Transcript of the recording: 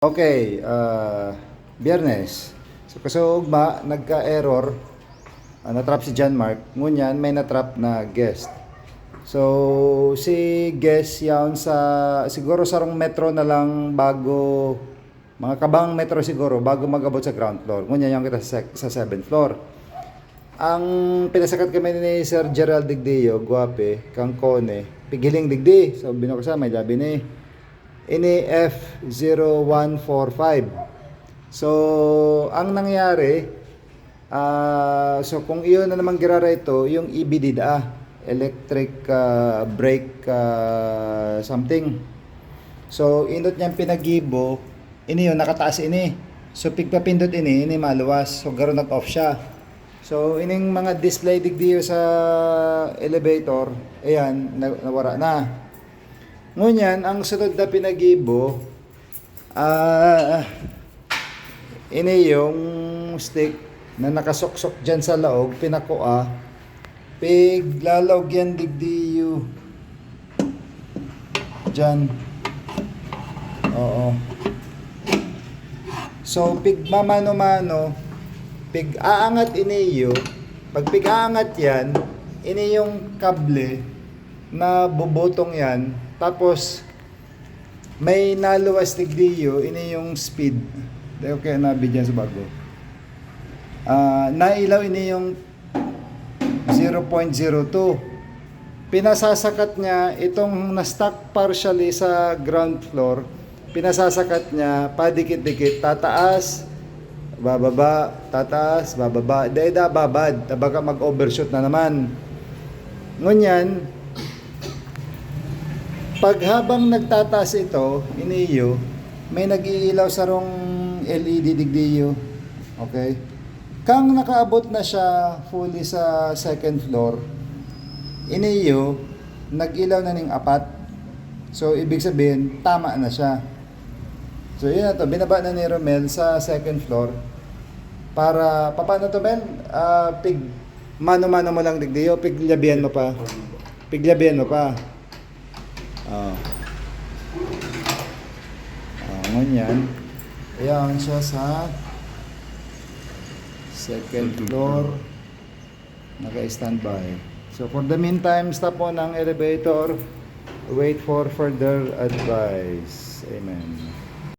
Okay, Biyernes. So kasugma nagka-error, natrap si John Mark. Ngunyan may natrap na guest. So si guest yaon sa siguro sarong metro na lang bago mga kabang metro siguro bago magabot sa ground floor. Ngunyan yung kita sa 7th floor. Ang pinasakat kami ni Sir Gerald Digdeo, guwape, kang Kone, pigiling digdi. So binukasa may labi ni ini F0145. So, ang nangyari, so kung iyon na naman girara ito, yung EBD electric brake something. So, indot niyang pinagibo, ini yun, nakataas ini. So, pigpapindot ini maluwas. So, garo nag-off siya. So, ining mga display digdiyo sa elevator, ayan, nawara na. Ngunyan, ang sunod na pinagibo, ini yung stick na nakasoksok dyan sa laog, pinakuha, piglalog yan digdiyo. Dyan. Oo. So, pigmamano-mano, pig-aangat iniyo, pag pig-aangat yan, ini yung kable na bubutong yan. Tapos, may naluwas tigdiyo, ini yung speed. Okay, nabi dyan sa bago. Nailaw ini yung 0.02. Pinasasakat niya, itong na-stuck partially sa ground floor, pinasasakat niya, padikit-dikit, tataas, bababa, tataas, bababa, daida babad, baka mag-overshoot na naman. Ngunyan, pag habang nagtataas ito, iniyo, may nag-iilaw sarong LED digdiyo. Okay? Kang nakaabot na siya fully sa 2nd floor, iniyo, nag-ilaw na ning apat. So, ibig sabihin, tama na siya. So, yun na to. Binaba na ni Romel sa 2nd floor. Para, paano to, Ben? Pig, mano-mano mo lang digdiyo, piglabihan mo pa. Piglabihan mo pa. Ngunyan, ayan siya sa 2nd floor, naka-standby. So for the meantime, stop on ang elevator, wait for further advice. Amen.